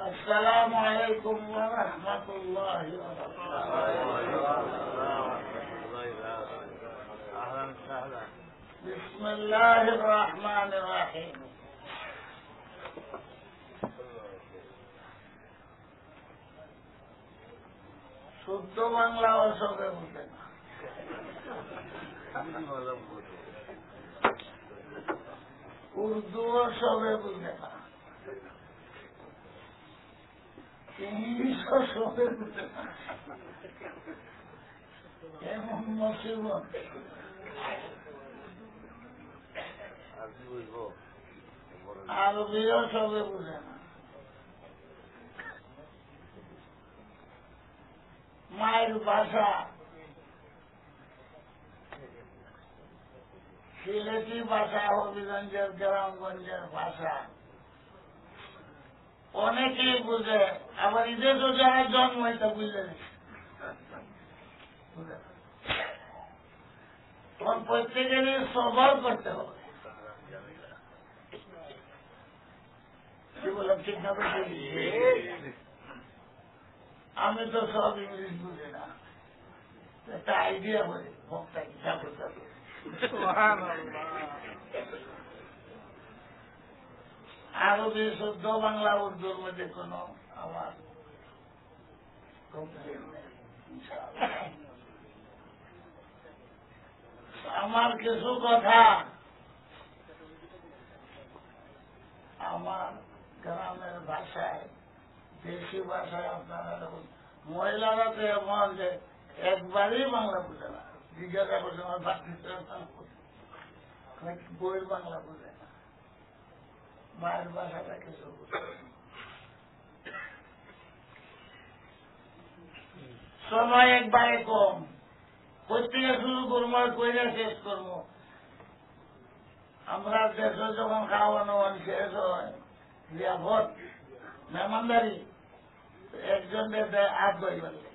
السلام عليكم ورحمة الله وبركاته. بسم الله الرحمن الرحيم. শুদ্ধ বাংলা সবে বুঝে না, উর্দুও সবে বুঝে না, ইংলিশও সবে বুঝে না। এমন মুসিবত। আরবিও সবে বুঝে না। মায়ের ভাষা সিলেটি ভাষা, হবিগঞ্জের গ্রামগঞ্জের ভাষা অনেকেই বুঝে, আবার ঈদের তো যারা জন্ম এটা বুঝে তখন প্রত্যেকেরই সবর করতে হবে। কি বললাম ঠিক না? আমি তো সব ইংলিশ বুঝি না, একটা আইডিয়া করি মুখটা কি ঠাকুর ঠাকুর। আরবি শুদ্ধ বাংলা উর্দুর মধ্যে কোন আমার আমার কিছু কথা আমার গ্রামের ভাষায়, দেশি ভাষায় আপনারা মহিলারা তো এমন যে একবারই বাংলা বুঝে না, জিজ্ঞাসা করছে আমার বইয়ের বাংলা বুঝে না, মায়ের ভাষাটা কিছু বুঝে না। সময় একবারে কম, প্রত্যেকে শুরু করবো আর কইলে শেষ করবো। আমরা দেশ যখন খাওয়ানো শেষ হয়, লিয়াকত মেহমানদারি একজন দেয় 8 দই বললে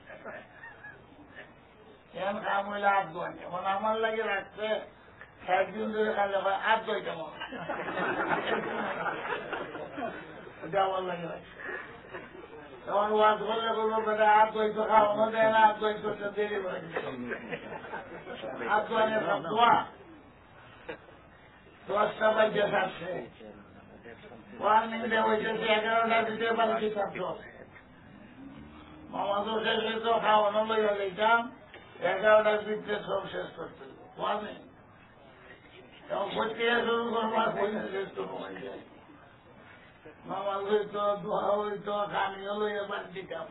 এখন কাম হইলে 8 দই, এখন আমার লাগে রাখছে 60 দিন ধরে খাইলে 8 দই কেমন আমার লাগে রাখছে। তখন ওয়াজ করলে বলবো বেটা 8 দই তো খাওয়ানো দেয় না, 8 দই তো দেরি করে 8 দই সব দোয়া 10টা বাজে থাকছে, ওয়ার্নিং দেওয়া হয়েছে 11টার ভিতরে বাড়ি থাকতো। মামাদের শেষে তো খাওয়ানো লইয়া দিতাম, 11টার ভিতরে সব শেষ করতে ওয়ার্নিং। তখন প্রত্যেকে শুরু করবার পয়সা শেষ করবো, মামাজ হইত, দোয়া হইত, খানিও লইয়া বাড়ি দিতাম।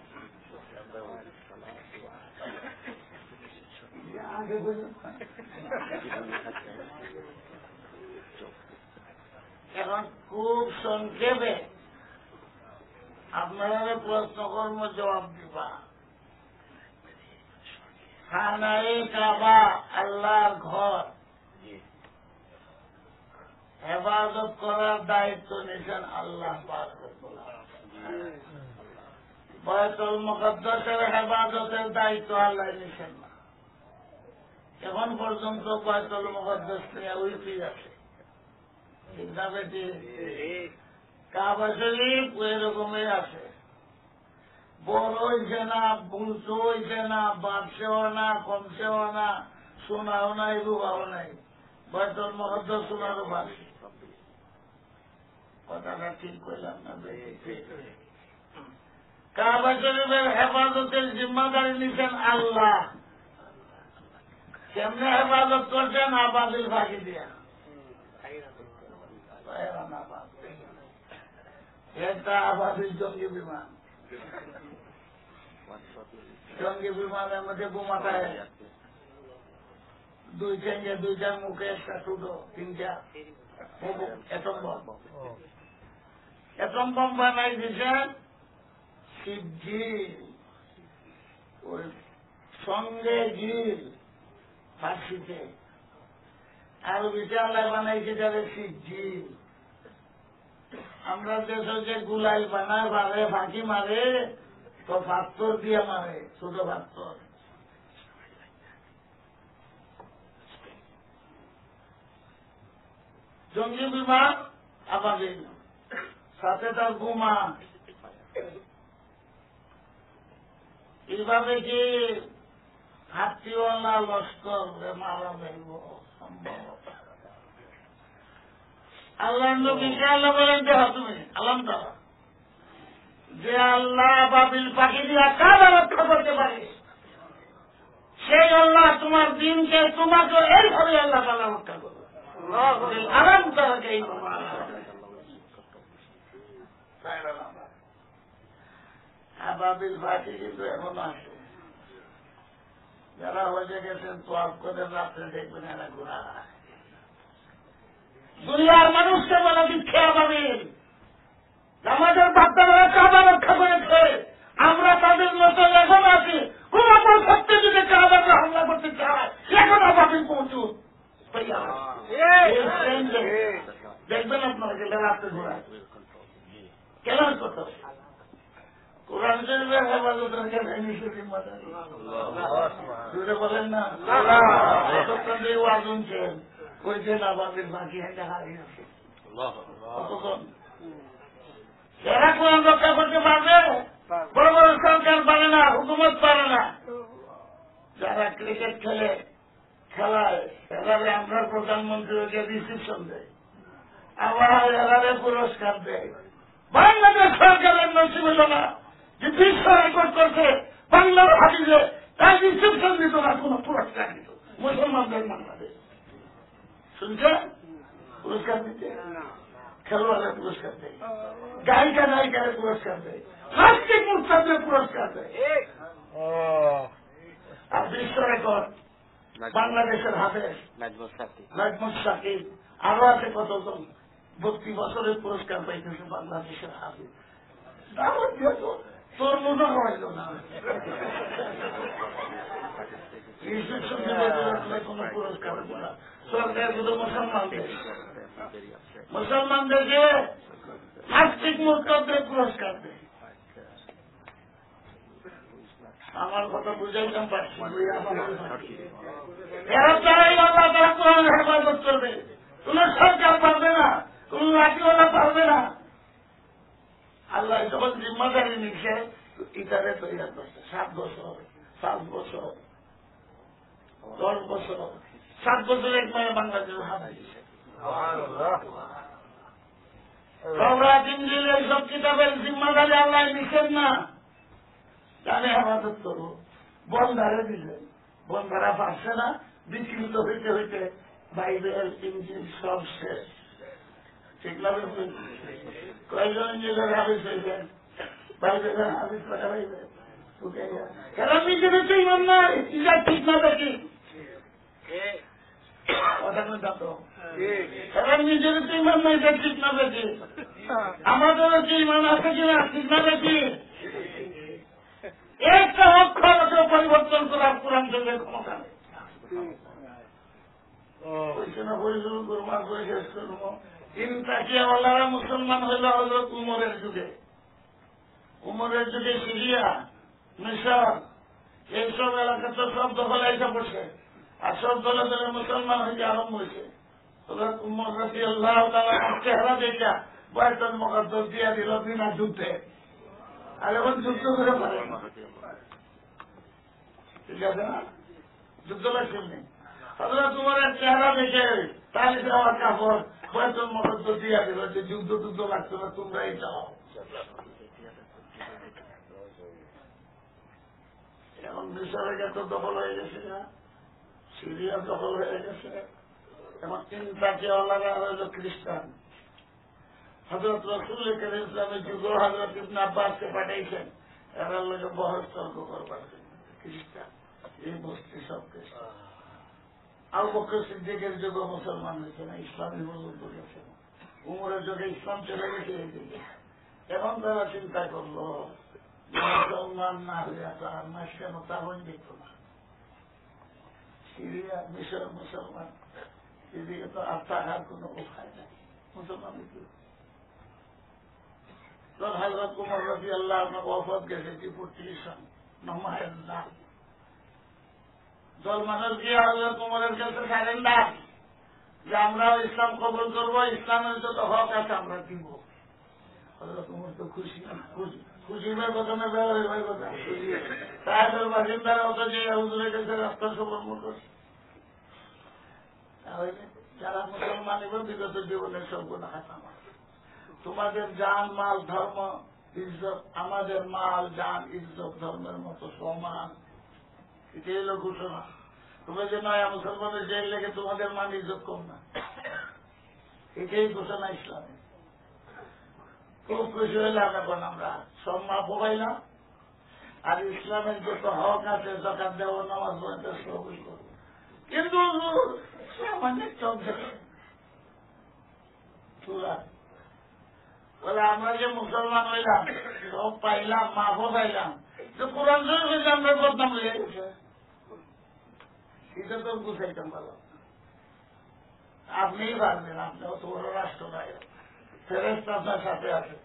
এখন খুব সংক্ষেপে আপনারা প্রশ্ন কর্ম জবাব দিবা। খানায়ে কাবা আল্লাহর ঘর, হেফাজত করার দায়িত্ব নিয়েছেন আল্লাহ পাক। বাইতুল মুকদ্দাসের হেফাজতের দায়িত্ব আল্লাহ নিয়েছেন না। এখন পর্যন্ত বাইতুল মুকদ্দাস নিয়ে উইপি আছে, ঠিক না বেটি? কাবা শরীফ ওই রকমের আছে, বড় হইছে না, বুলতো হইছে না, বাড়ছেও না, কমছেও না, সোনাও নাই, রুবাও নাই। বাইতুল মুকদ্দাস সোনারও বাড়ছে। কথাটা ঠিক করলাম না? কাবা শরীফের হেফাজতের জিম্মাদারি নিছেন আল্লাহ। কেমনে হেফাজত করছেন? আবাদিল ফাঁকি দিয়া। একটা আবাদিল জঙ্গি বিমান, জঙ্গি বিমানের মধ্যে বোমা খায়, 2 ঠেঙ্গে 2টার মুখে একটা ছোট 3টা এটম বম। এটম বম বানাই দিচ্ছেন শিবজিল, ওই সঙ্গে জিল ফার্সিতে, আর বিশাল্লাহ বানাইছে যাদের শিবজিল। আমরা দেশে যে গুলাই বানায় মারে, ফাঁকি মারে, তো পাথর দিয়ে মারে, ছোট পাথর। জঙ্গি বিমান আবাদিল, সাথে তার বোমা, এইভাবে কি হাতিওয়ালা লস্কর মারা যাইব সম্ভব? আল্লাহ নবীকে আল্লাহ বলেন যে তুমি আলহামদুলিল্লাহ যে আল্লাহ বাবিল পাখি দিয়া কারা রক্ষা করতে পারে সেই আল্লাহ তোমার দিনকে তোমাকে এইভাবে আল্লাহ তাআলা রক্ষা করবে। আলহামদুলিল্লাহ এই বাবিল পাখি কিন্তু এখনো আছে। যারা হয়ে গেছেন তো আপনাদের রাত্রে দেখবেন এরা ঘোরা দুনিয়ার মানুষকে বলে দিচ্ছে আবাবিল আমাদের বাচ্চারা কাবা রক্ষা করেছে, আমরা তাদের মতো এখন আছি। কোন অপর সত্যি যদি কাবাকে হামলা করতে চায় এখন আবাবিল পৌঁছুন দেখবেন আপনারা গেলে রাত্রে ঘোরায় কেন কথা কোরআন শরীফের হেফাজতের জুড়ে বলেন না ওয়াজ শুনছেন কইছেন আবাবিল বাকি হেঁটে হারিয়ে আছে কতক্ষণ এরা কোরআন রক্ষা করতে পারবে? বড় বড় সরকার পারে না, হুকুমত পারে না। যারা ক্রিকেট খেলে খেলায় এরারে আমরা প্রধানমন্ত্রীকে রিসিপশন দেয়, আবার এরারে পুরস্কার দেয়। বাংলাদেশ সরকারের নসিব হল না যে বিশ্ব রেকর্ড করছে বাংলার হাদিসে তার রিসিপশন দিত না, কোন পুরস্কার দিত মুসলমানদের বাংলাদেশ শুনছেন পুরস্কার দিতে খেলোয়াড়ের পুরস্কার দেয়, গায়িকা নায়িকারের পুরস্কার দেয়, নাস্তিক মুস্তাদের পুরস্কার দেয়। আর বিশ্ব রেকর্ড বাংলাদেশের হাতে নাজমুল সাকিব আরো আছে কতজন 32 বছরের পুরস্কার পাইতেছে বাংলাদেশের হাতে। তোর মতো হইল না কোন পুরস্কার সরকার শুধু মুসলমানদেরকে নাস্তিক মুস্তাদের পুরস্কার দেয়। আমার কথা বুঝাইতাম পারছি এরা চাই আল্লাহ তারা কোরআন হেফাজত করবে, কোন সরকার পারবে না, কোন লাঠিওয়ালা পারবে না। আল্লাহ যখন জিম্মাদারি নিচ্ছে ইটারে তৈরি করছে 7 বছর 7 বছর 10 বছর 7 বছর এক মায়ে বাংলাদেশের হারাই দিচ্ছে। সব কিতাবের জিম্মাদারি আল্লাহ নিচ্ছেন না, জানে হেফাজত করবো। বন্ধারে দিলেন, বন্ধারা পারছে না, বিকৃত হইতে হইতে বাইবেল ইঞ্জিল সব শেষ। ঠিক না? কয়েকজন ইঞ্জিনের হাবিজ হইবেন, বাইবেলের হাবিজ করা হইবেন। এরা নিজের তো ইমান নাই, ইজা ঠিক না দেখি এরা নিজের তো ইমান নাই, এটা ঠিক না দেখি। আমাদেরও কি ইমান আছে কিনা ঠিক না দেখি। একটা অক্ষর পরিবর্তন করার কোরআন শরীফের ক্ষমতা নেই। ইনতাকিয়াওয়ালারা মুসলমান হইল হজরত উমরের যুগে। উমরের যুগে সিরিয়া, মিশর এইসব এলাকা তো সব দখল এসে পড়ছে, আর সব দলে দলে মুসলমান হইতে আরম্ভ হয়েছে। হজরত উমর রাদিয়াল্লাহু তাআলা চেহারা দেখা বাইতুল মুকাদ্দাস দিয়া দিল বিনা যুদ্ধে। আর এখন যুদ্ধ করে পারে ঠিক আছে না, যুদ্ধ লাগছেন নেই। হযরত উমরের চেহারা দেখে তাহলে আমার কাপড় বাইতুল মুকাদ্দাস দিয়া দিল যে যুদ্ধ যুদ্ধ লাগছে না, তোমরাই যাও। এখন মিশরের কাছে দখল হয়ে গেছে না, সিরিয়া দখল হয়ে গেছে। এখন ইনতাকিয়াওয়ালারা হইল খ্রিস্টান। হযরত রাসূল কারীম ইসলামের যুগ হযরত ইবনে আব্বাসকে পাঠাইছেন এরা লোকে বহস তর্ক করবার জন্য। খ্রিস্টান এই বস্তি সব খ্রিস্টান। আবু বকর সিদ্দিকের যুগে মুসলমান হয়েছে না, ইসলামী বুজুর্গ গেছে না, উমরের যুগে ইসলাম চলে গেছে এইদিকে। এখন তারা চিন্তা করলো মুসলমান না হইয়া তার মাস কেন তা হয়ে যেত না। সিরিয়া মিশর মুসলমান, এদিকে তো আর থাকার কোন উপায় নাই, মুসলমান হযরত উমর রাদিয়াল্লাহু আনহু ওফাত গেছে 34 সন নমায়ের নাম দল মানুষ গিয়ে হযরত উমরের কাছে সারেন্ডার যে আমরা ইসলাম কবুল করবো, ইসলামের যত হক আছে আমরা দিব। হযরত উমর তো খুশি শরীফের কথা না ব্যবহারের কথা সাহেবের বাসিন্দারা অত যে হুজুরের কাছে রাস্তা অবলম্বন করছে। যারা মুসলমান এবং বিগত জীবনের সব গুনাহ খাতামা। তোমাদের জান মাল ধর্ম ইজ্জত আমাদের মাল জান ইজ্জত ধর্মের মতো সমান। এটাই হল ঘোষণা। তুমি যে নয়া মুসলমানের জেল লেগে তোমাদের মান ইজ্জত কম না, এটাই ঘোষণা ইসলামে। খুব খুশি হইলাম এখন আমরা সব মা পাইলাম। আর ইসলামের যত হক আছে জাকাত দেওয়া নামাজ পড়তে সবই করব, কিন্তু সামান্য চোখ দেখে বলে আমরা যে মুসলমান হইলাম সব পাইলাম মাফও পাইলাম, তো কোরআন শরীফ আমরা বদনাম হয়ে গেছে। এটা তো বুঝাইতাম ভালো, আপনিই পারবেন, আপনি অত বড় রাষ্ট্র নাই, ফেরেশতা আপনার সাথে আছে।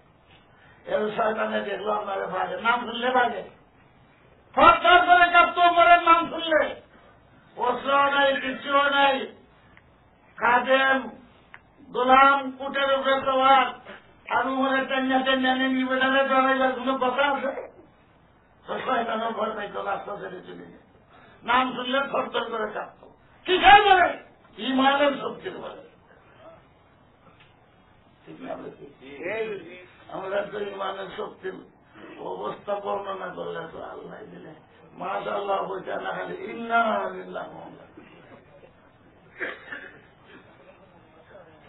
এর শয়তানে দেখলো আপনারা ভাগে, নাম শুনলে ভাগে, থরথর করে কাঁপতো মরের নাম শুনলে। অস্ত্রও নাই, কিচ্ছুও নাই, খাদেম গোলাম কুটের উপরে তোমার আর উমরে টেন্যা টেন্যা নিবেদনে জড়াইবার কোন কথা আছে? শয়তানের ভয় পাইতো, রাস্তা ছেড়ে চলে যায়। নাম শুনলে থরথর করে কাঁপতো। কি খাই বলে? ইমানের শক্তির বলে। আমরা তো ইমানের শক্তির অবস্থা বর্ণনা করলে তো আল্লাহ দিলে মাশাআল্লাহ বইটা না খালি ইন্না লিল্লাহ।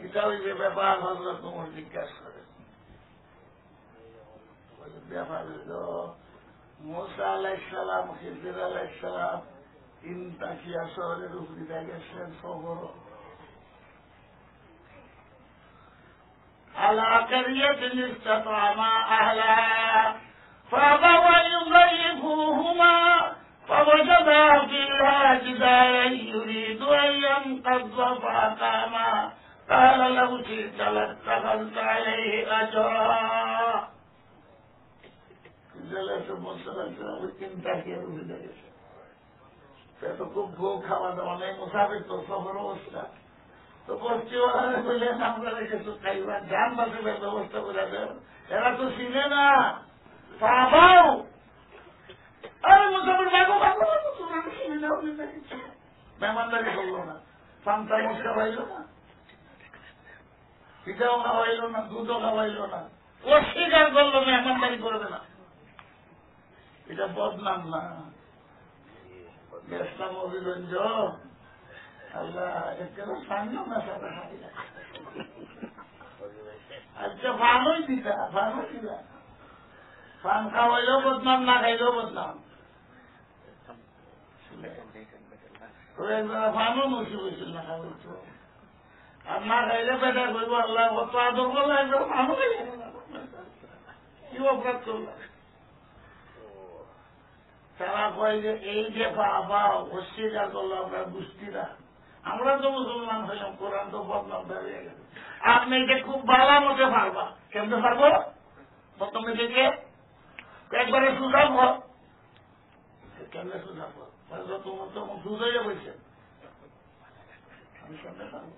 এটা ওই যে ব্যাপার হজরত ওমর জিজ্ঞাসা করে, ব্যাপার হইল মুসা আলাইহিস সালাম খিজির আলাইহিস সালাম ইনতাকিয়া শহরের উপরে গেছেন সফর। على قرية استطعما أهلها فأبوا أن يضيفوهما فوجدا فيها جدارا يريد أن ينقض فأقاما قال لو شئت لاتخذت عليه أجرا. جلس موسى ইনতাকিয়ার উপরে গেছে, তো খুব ভোগ খাওয়া দাওয়া নেই, মুসাফির তো সফর অবস্থা। তো বস্তিওয়ালা বললেন আমরা কিছু খাইবার যান বাঁচবের ব্যবস্থা করে দেন, এরা তো চিনে না। বাবাও আরে মুসাফির বাবু বাবু তোমরা চিনে নাও না, কিছু মেহমানদারি করলো না, পান্তা মদ খাওয়াইল না, পিঠাও খাওয়াইল না, দুধও খাওয়াইল না, অস্বীকার করলো মেহমানদারি করবে না। এটা বদনাম না, ইসলাম অভিরঞ্জন। আল্লাহ একেবারে সামনে না সাথে আচ্ছা ফানই দিতা, ফানও দিলা, ফান খাওয়াইলেও বদনাম, না খাইলেও বদনাম। ফানও মুসি বলছিল না খাওয়াইতো, আর না খাইলে বেটা করবো আল্লাহ কত আদর করলো, একদম ফানও খাইলে কি অপরাধ করলো। তারা কয় যে এই যে বাবা অস্বীকার করলো আপনার গোষ্ঠীরা, আমরা তো মুসলমান হইলাম, কোরআন তো বদনাম দাঁড়িয়ে গেল। আপনি এটা খুব ভালো মতে পারবা, কেমনে পারবো? প্রথমে থেকে একবারে সুযোগ হো, কেমনে সুযোগ হো, তোমার তো সুযোগে বলছে আমি কেমনে পারবো।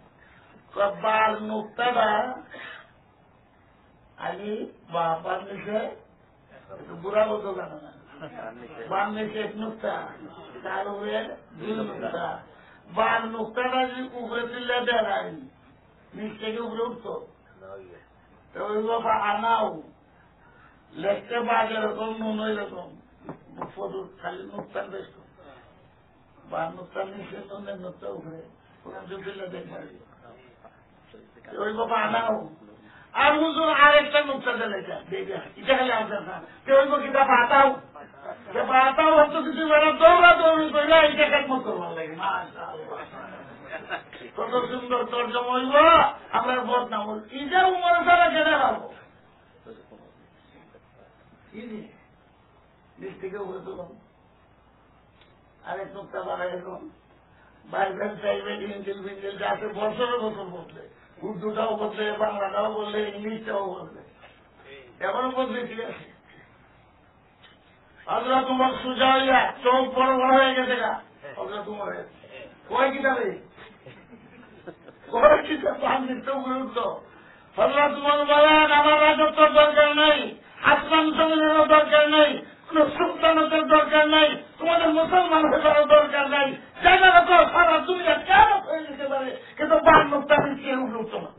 বার নুক্তাটা আমি বাবার নিচে বুড়া বলতে জানে না, বাম নিচে এক নুক্তা, তার উপরে দুই নুক্তা। বার নুক্তাটা যদি উপরে তুললে দেয় নিচ থেকে উপরে উঠতো, ওই বাবা আনাও লেখতে বাঘ এরকম নুন এরকম ফদুর খালি নুক্তার বেশ, বার নুক্তার নিচে নুনের নুক্তা উপরে তুললে দেখবে ওই বাবা আনাও। আর হুজুর আরেকটা নুক্তা দিলে এটা খালি আসে না, ওই কিতা পাতাও পাতাও অত কিছু বেড়া দৌড়া দৌড়ি করলে এইটা খেদমত করবার লাগে। কত সুন্দর তর্জমা হইব, আমরা বদনাম হল ইটা উমরে দ্বারা কেটে পাবো নিচ থেকে উপরে তুলাম। আরেক নুক্তা বাড়া এখন বাইবেল টাইবেল ইঞ্জিল ফিঞ্জিল যা আছে বছরের বছর বদলে, উর্দুটাও বদলে, বাংলাটাও বললে, ইংলিশটাও বদলে, এখনো বদলে ঠিক আছে। হযরত উমর সুজা হইয়া চোখ বড় বড় হয়ে গেছে গা, হযরত উমরের কয় কিতাবে কয় কিতাব পান দিতে উপরে উঠতো। হযরত উমর বলেন আমার রাজত্ব দরকার নাই, আসমান জমিনেরও দরকার নেই, কোন সুলতানতের দরকার নেই, তোমাদের মুসলমান হওয়ারও দরকার নেই। জায়গা রাখো সারা দুনিয়া কেন হয়ে যেতে পারে, কিন্তু বার নোকটা কেউ উঠত না।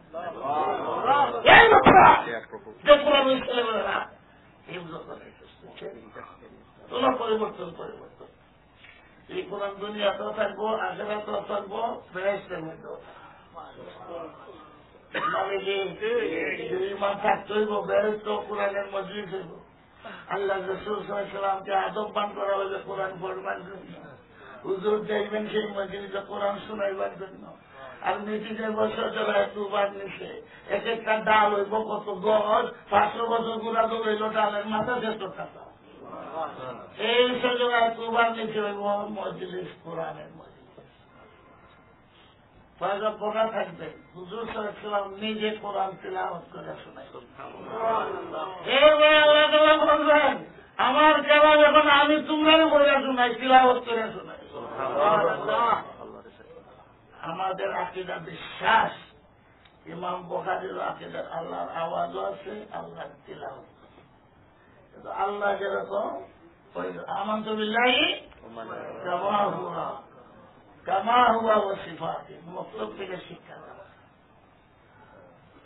এই লোকরা যে পুরানো ছেলেমেয়েরা এগুলো করে কোন পরিবর্তন পরিবর্তন এই কোরআন দুনিয়াতেও থাকবো, আখেরাতেও থাকবো, বেহেশতের মধ্যেও ইমান থাকতে হইব, বেহেশত কোরআনের মজলিস হইব। আল্লাহ রাসূল সাল্লাল্লাহু আলাইহি ওয়াসাল্লামকে আহ্বান করা হইবে কোরআন পড়বার জন্য, হুজুর যাইবেন সেই মজলিসে কোরআন শোনাইবার জন্য। আর মিটিংয়ে বসে যারা দুবার নিছে, এক একটা ডাল হইব কত গজ, 500 বছর গুড়া দৌড়াইল ডালের মাথা শেষ কথা। এই জায়গায় দুবার নিচে হইব মজলিস, কোরআনের মজলিস। পড়া থাকবে, হুজুর সাল্লাল্লাহু আলাইহি ওয়াসাল্লাম নিজে কোরআন তিলাওয়াত করে শোনাইবেন। বলবেন আমার কেরাম এখন আমি তোমরা বলে শোনাই, তিলাওয়াত করে শোনাই। আমাদের আকীদা বিশ্বাস, ইমাম বুখারীর আকীদার আল্লাহর আওয়াজও আছে, আল্লাহর তিলাওয়াত। কিন্তু আল্লাহ যেরকম আমানতু বিল্লাহি কামা হুয়া ওয়া সিফাতি, মতলব থেকে শিক্ষা দেওয়া।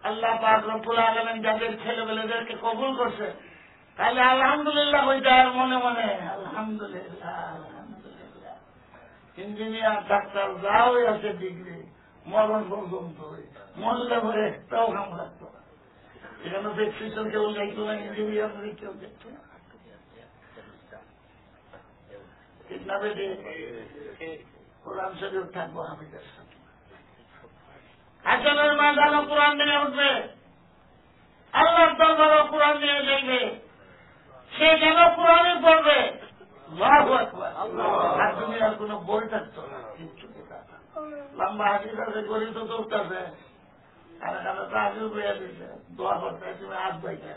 আল্লাহ পাক রব্বুল আলামিন যাদের ছেলেমেয়েদেরকে কবুল করছে, তাহলে আলহামদুলিল্লাহ হয়ে যায় মনে মনে, আলহামদুলিল্লাহ আলহামদুলিল্লাহ। ইঞ্জিনিয়ার ডাক্তার যাও আছে ডিগ্রি, মরণ পর্যন্ত মরলে পরে একটাও কাম লাগতো না। এখানে প্রেসক্রিপশন কেউ যাইতো না, ইঞ্জিনিয়ার কেউ দেখতো না, ঠিক না বেটে? কোরআন শরীফ থাকবো হাফিজের সাথে, হাসনের ময়দানও কোরআন নিয়ে উঠবে, আল্লাহর দরবারও কোরআন নিয়ে যাইবে, সে যেন কোরআনই পড়বে। আল্লাহু আকবার। আর দুনিয়ার কোন বই থাকতো না, কিচ্ছু লম্বা হাজির আছে, গরিব তো দৌড়তেছে, আর এখানে তো হাজির বইয়া দিচ্ছে, দোয়া করতে তুমি হাত বাইতে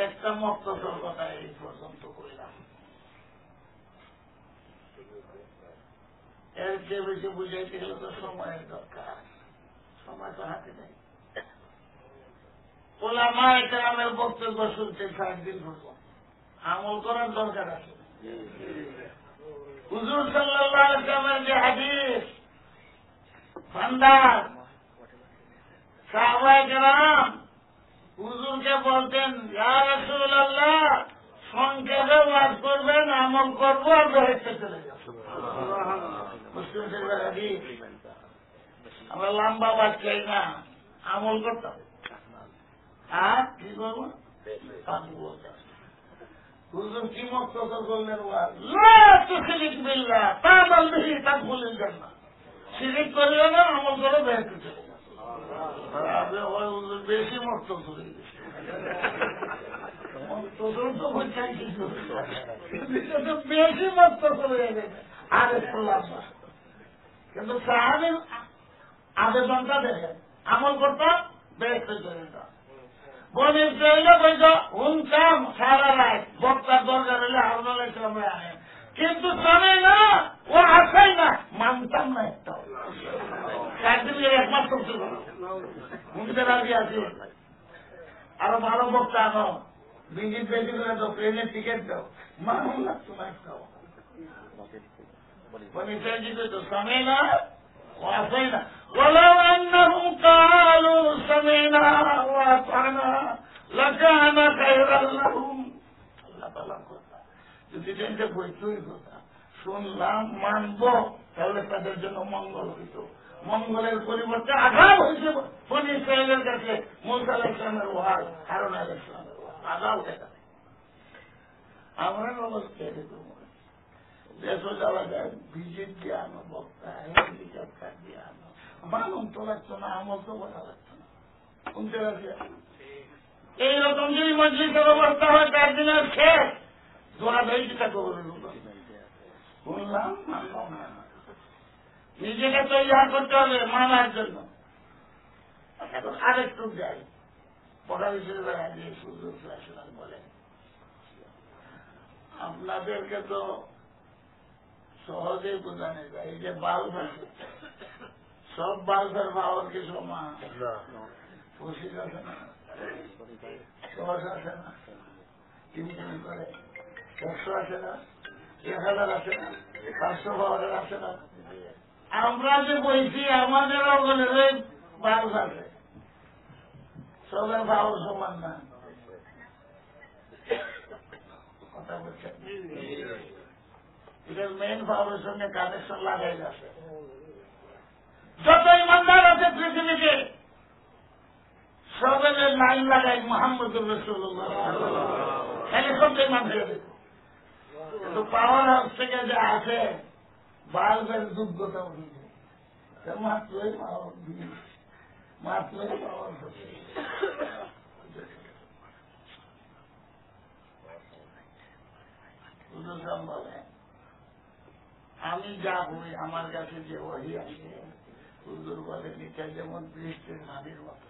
একটা মক্তসর কথা এই পর্যন্ত কইলাম। এর চেয়ে বেশি বুঝাইতে গেলে তো সময়ের দরকার, সময় তো হাতে নেই। ওলামায়ে কেরামের বক্তব্য শুনতে 60 দিন পর্যন্ত আমল করার দরকার আছে। হুজুর সাল্লাল্লাহু আলাইহি ওয়াসাল্লামের যে হাদিস ভান্ডার, সাহাবায়ে কেরাম হুজুরকে বলতেন, ইয়া রাসূলুল্লাহ সংক্ষেপে ওয়াজ করবেন, আমল করবো আর বেহেশতে চলে যাব। মুসলিম শরীফের হাদিস। আমরা লম্বা ওয়াজ চাই না, আমল করতাম। আর কি করবো? হুজুর কি মক্তসর করলেন ওয়াজ, লা তুশরিক বিল্লাহ তা'মাল বিহি তাদখুলুল জান্নাহ, শিরক করিও না, আমল করে বেহেশতে চলে যাবে। হুজুর বেশি মক্তসর হয়ে গেছে, মক্তসর তো বলছেন কিছু বেশি মক্তসর হয়ে গেছে, আর একটু লম্বা। কিন্তু সাহাবীর আবেদনটা দেখেন, আমল করতাম বেহেশতে চলে যেতাম। বনে ইসরাঈলে বলছ শুনতাম সারা রাত, বক্তার দরকার হলে হারুন আলাইহিস সালামের আনে, কিন্তু জানে না, ও আসাই না, মানতাম না একটাও। 4 দিনের একমাত্র ছিল শুনতে রাজি আছে, আরো ভালো বক্তা আনো, ভিজিট বেশি করে দাও, ট্রেনের টিকিট দাও, মানুষ লাগতো না একটাও। বনে ইসরাঈল কইতো সামিনা ওয়া আসাইনা ওয়ালাউ আন্নাহুম ক্বালু সামিনা ওয়া আতানা লাকানা খায়রাল লাহুম। আল্লাহ তাআলা কথা যদি যেটা বইতই কথা শুনলাম মানব, তাহলে তাদের জন্য মঙ্গল হইত। মঙ্গলের পরিবর্তে আঘাত হয়েছে বনী ইসরাঈলের কাছে মূসা আলাইহিস সালামের ওয়াজ, হারুন আলাইহিস সালামের ওয়াজ, আঘাত হয়েছে। আমরা অবস্থা এরকম দেশও যাওয়া যায়, ভিজিট দিয়ে আনো, বক্তা হেলিকপ্টার দিয়ে আনো, মানুষ তো লাগতো না, আমল তো বলা লাগতো না, শুনতে লাগছে। এইরকম যদি মজলিসের অবস্থা হয় 4 দিনের শেষ, দোয়া দইটা করবেন, শুনলাম মানলাম না, নিজেকে তৈরি করতে হবে মানার জন্য। এখন আরেকটু যাই, বুখারী শরীফের হাদিস হুজুর সাল্লাল্লাহু আলাইহি ওয়াসাল্লাম বলেন, আপনাদেরকে তো সহজেই বোঝানো যায়, এই যে বাল্ব আছে, সব বাল্বের পাওয়ার কি সমান? 25 আছে না, 10 আছে না, 3 করে 100 আছে না, 1000 আছে না, 500 পাওয়ারের আছে না। আমরা যে বলছি আমাদেরও বলে বাল্ব আছে, সবের পাওয়ার সমান না। কথা বলছেন, এটার মেইন পাওয়ারের সঙ্গে কানেকশন লাগাই যাচ্ছে। যত ইমানদার আছে পৃথিবীতে সবের লাইন লাগাই মোহাম্মদুর রাসূলুল্লাহ, তাহলে সব ইমান হয়ে যেত। কিন্তু পাওয়ার হাউস থেকে যে আছে বাল্বের যোগ্যতা অনুযায়ী মাত্রই পাওয়ার হচ্ছে। বলে আমি যা হই আমার কাছে যে ওহি আসে, হুজুর বলে নিচে যেমন বৃষ্টির পানির মতো।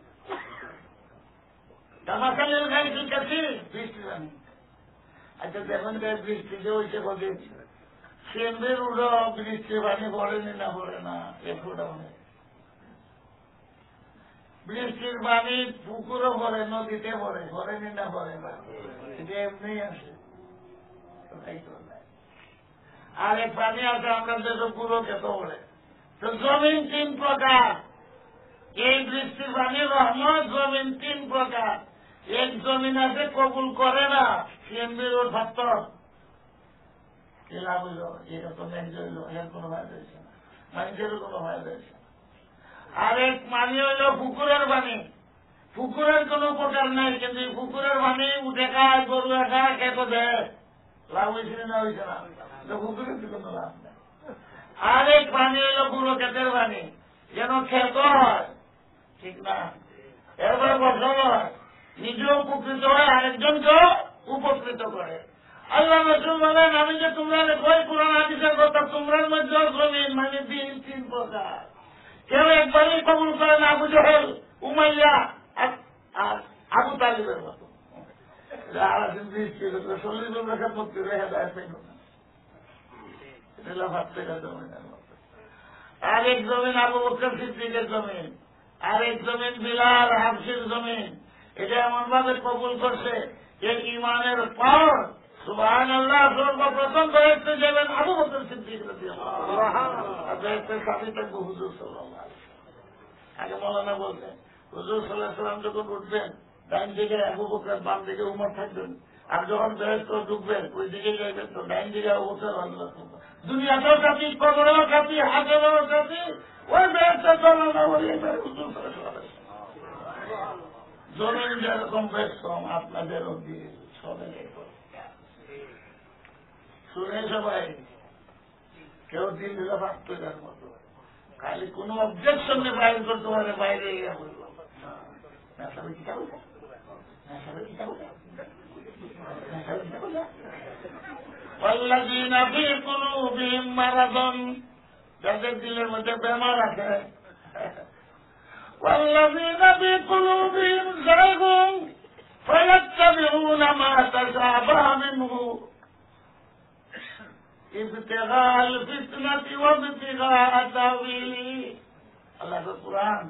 দামাকালের গায়ে কি কাছে বৃষ্টির পানি। আচ্ছা দেখুন বৃষ্টি যে হয়েছে কদিন, সেন্দ্রের উড়ো বৃষ্টির পানি পড়েনি না পড়ে না, একটুটা মনে। বৃষ্টির পানি পুকুরও পড়ে, নদীতে পড়ে, পড়েনি না পড়ে না, এটা এমনি আছে। আর এক পানি আছে আমরা দেশে পুরো খেতে পড়ে। তো জমিন 3 প্রকার, এই বৃষ্টির পানি রহমত। জমিন 3 প্রকার। এক জমিন আছে কবুল করে না, সিএমবির ও সত্তর কি লাভ হইল, এটা তো ন্যায্য হইল, এর কোনো ফায়দা হয়েছে না, মানুষেরও কোনো ফায়দা হয়েছে না। আর এক পানি হইল পুকুরের পানি, পুকুরের কোন উপকার নেই, কিন্তু পুকুরের পানি উঠে খায়, গরু খায়, খেতে দেয়, লাভ হয়েছে না হয়েছে না, পুকুরের কোনো লাভ নেই। আর এক পানি হইল পুরো ক্ষেতের পানি, যেন ক্ষেত হয়, ঠিক না, এরপরে ফসল হয়, নিজেও উপকৃত হয়, আরেকজনকেও উপকৃত করে। আল্লাহ রাসূল বলেন আমি যে তোমরা কই কোরআন হাদিসের কথা, তোমরার মধ্যে জমিন মানে দিন 3 প্রকার। কেউ একবারই কবুল করে না, আবু জেহেল, উমাইয়া আর আবু তালিবের মতো। 40 জন রেখা মুক্তি রেখা দেয় জমিনের মতো। আরেক জমিন আবু বকর সিদ্দিকের জমিন, আরেক জমিন বিলাল হাফসির জমিন। এটা এমন ভাবে কবুল করছে যে ইমানের পাওয়ার সুবহানাল্লাহ। সর্বপ্রথম বেহেশতে যাবেন আবু বকর সিদ্দিক রাদিয়াল্লাহু আনহু, বেহেশতের চাবি থাকবে হুজুর সাল্লাল্লাহু আলাইহি ওয়াসাল্লাম। আগে মৌলানা বলতেন হুজুর সাল্লাল্লাহু আলাইহি ওয়াসাল্লাম যখন উঠবেন ডাইন দিকে আবু বকর, বাম দিকে উমর থাকবেন, আর যখন বেহেশতে ঢুকবেন ওই দিকে যাইবেন তো ডাইন দিকে আবু বকর, দুনিয়াতেও সাথী, কবরেও সাথী, হাসরেও সাথী, ওই বেহেশতে চলনা বলি হুজুর সাল্লাল্লাহু আলাইহি ওয়াসাল্লাম। জমিন যেরকম বেশম আপনাদেরও দিয়ে সবে শুনে সবাই কেউ দিল দিল ভাবতো যার মতো, খালি কোন অবজেকশন নিয়ে বাইর করতে পারে, বাইরে ইয়া বলল যাদের দিলের মধ্যে বেমার আছে, والذين في قلوبهم زيغ فيتبعون ما تشابه منه ابتغاء الفتنة وابتغاء تأويله। আল্লাহ কুরআন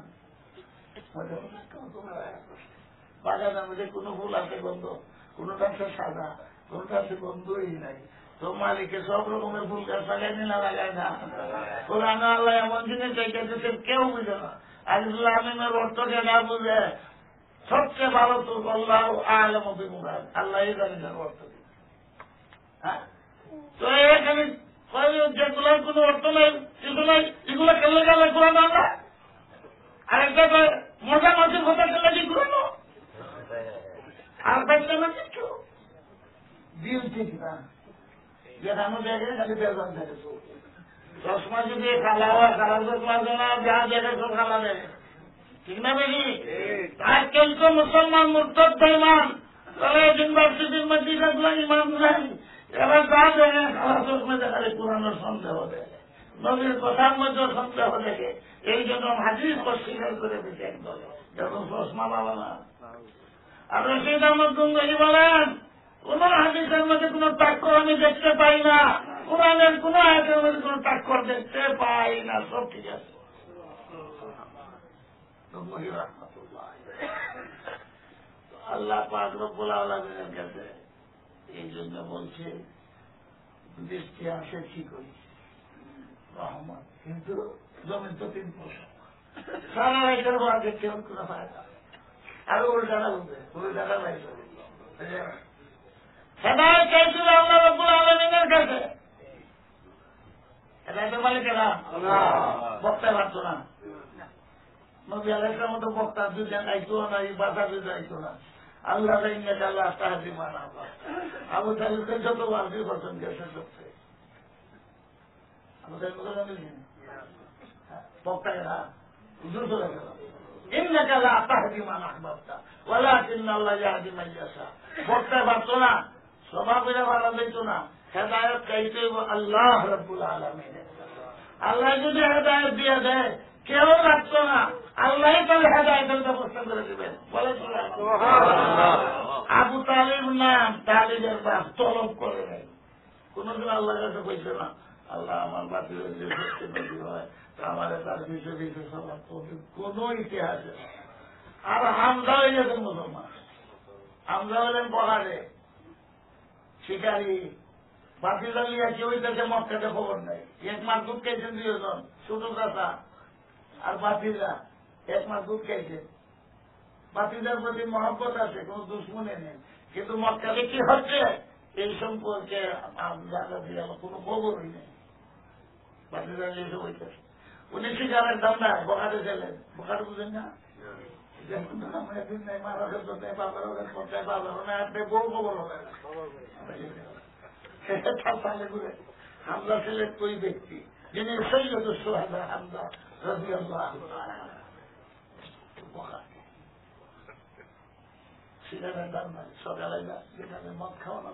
বাগানের মধ্যে কোন ফুল আছে গন্ধ, কোনটা আছে সাদা, কোনটা আছে গন্ধই নাই, তো মালিকে সব রকমের ফুল গাছ লাগায়নি না লাগায় না। কোরআন আল্লাহ এমন জিনিস চাইতেছে কেউ বুঝে না। আলিফলামের অর্থকে না বুঝে সবচেয়ে ভালো তো আল্লাহ আলম বিমুরাদ, আল্লাহ জানেন অর্থ। হ্যাঁ, তো এখানে যেগুলোর কোন অর্থ নেই, এগুলো কেলে গেলে কোরআন আল্লাহ আরেকটা মজা মাঝে কথা কেলে কি ঘুরানো, আর পাইছে না কিছু দিন ঠিক না, যেখানে দেখে খালি বেজন থাকে, চশমা যদি খালা হয় খালার চশমা না, যা দেখে সব খালা দেয়, ঠিক না বেশি। আজকাল তো মুসলমান মুরতাদ বেঈমান, তাহলে ইউনিভার্সিটির মধ্যে যেগুলো ইমান নাই, এবার যা দেখে খালা চশমা দেখালে পুরানোর সন্দেহ দেখে, নবীর কথার মধ্যে সন্দেহ দেখে, এই জন্য হাদিস অস্বীকার করে দিচ্ছে একদল, যখন চশমা পাবো না। আর রশিদ আহমদ গঙ্গোহী বলেন কোন হাদিসের মধ্যে কোন তাক্কর আমি দেখতে পাই না, কোরআনের কোন আয়াতের মধ্যে কোন তাক্কর দেখতে পাই না, সব ঠিক আছে। রহমতুল্লাহ। আল্লাহ পাক রব্বুল আলামিনের কাছে এই জন্য বলছে বৃষ্টি আসে ঠিকই রহমত, কিন্তু জমিন তো 3%, সারা রাইতের বাদে কেউ কোনো ফায়দা আর উল্টাটা বলবে, উল্টাটা বাইরে হেদায়েত চাইছিল আল্লাহ রব্বুল আলামিনের কাছে। হেদায়েতের মালিকেরা বক্তায় পারতো না, নবী আলাইহিসসালামের মতো বক্তা দুজন আইতো না, এই বাধা দুজন আইতো না। আল্লাহ আল্লাহ তাহাদি মানা আবু তালিবকে যত বাজি করছেন গেছে সত্যি আবু তালিব বক্তায় না হুজুর চলে গেল إنك لا تهدي من أحببت ولكن الله يهدي من يشاء। বক্তায় পারতো না, স্বভাবের ভালো দিত না, হেদায়েত চাইতে আল্লাহ রাব্বুল আলামিন। আল্লাহ যদি হেদায়েত দিয়ে দেয় কেউ রাখতো না, আল্লাহ তাহলে হেদায়েতের ব্যবস্থা করে দেবেন। বলে আবু তালিব নাম তালিবের বাপ তলব করে নেই, কোনদিন আল্লাহর কাছে বলছে না আল্লাহ আমার বাতিলের যে সত্যি নদী হয় আমার তার বিষয় বিষয় সবার কোন ইতিহাসে। আর হামজা হয়ে গেছেন মুসলমান, হামজা হলেন বহারে শিকারী, বাতিলালিয়া কেউ তাকে মক্কাতে খবর নেই। এক মাস দুধ খাইছেন 2 জন, ছোট চাষা আর বাতিলরা 1 মাস দুধ খাইছেন। বাতিলদের প্রতি মহব্বত আছে, কোন দুশ্মনী নেই, কিন্তু মক্কাতে কি হচ্ছে এই সম্পর্কে কোন খবরই নেই। বাতিলরা এসে বলতেছে উনি শিকারের দাম না বকাতে ছিলেন, বকাতে বুঝেন না হামজা ছিলেন ওই ব্যক্তি যিনি সৈয়দ সুহাদা হামজা রাদিয়াল্লাহু তাআলা সিগারের দাম নাই, সকালে যেখানে মদ খাওয়ানো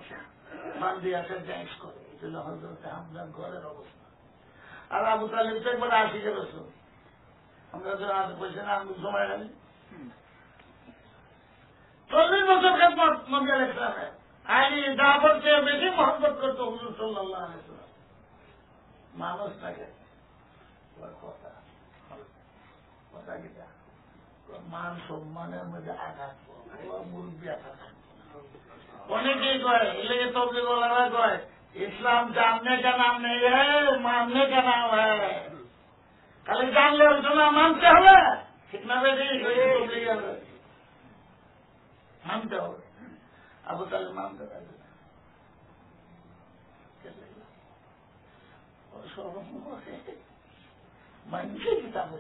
মান দিয়ে আসে ড্যান্স করে, এটা হল হযরত হামজার ঘরের অবস্থা। আর আবু তালিব তো একবার আশিকে রসুল, আমরা যারা আজ বলছেন আমি সময় গেলি 40 বছর খেদমত নবী আলাইহিস সালামের, আইনি দাওয়াত চেয়ে বেশি মহব্বত করতো হুজুর সাল্লাল্লাহু আলাইহি ওয়াসাল্লাম। মানুষ থাকে কথা কথা কিটা মান সম্মানের মধ্যে আঘাত, মুরব্বী আঘাত। অনেকেই কয় এলাকে তবলিগওয়ালারা কয় ইসলাম জাননে का नाम नहीं है मानने का नाम है, খালি জানলে ওই জন্য মানতে হবে, ঠিক না বেশি মানতে হবে। আবু তালিব মানতে পারবে মানছে কিতাব।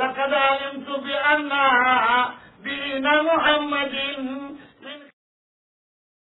لقد علمت بأن دين محمد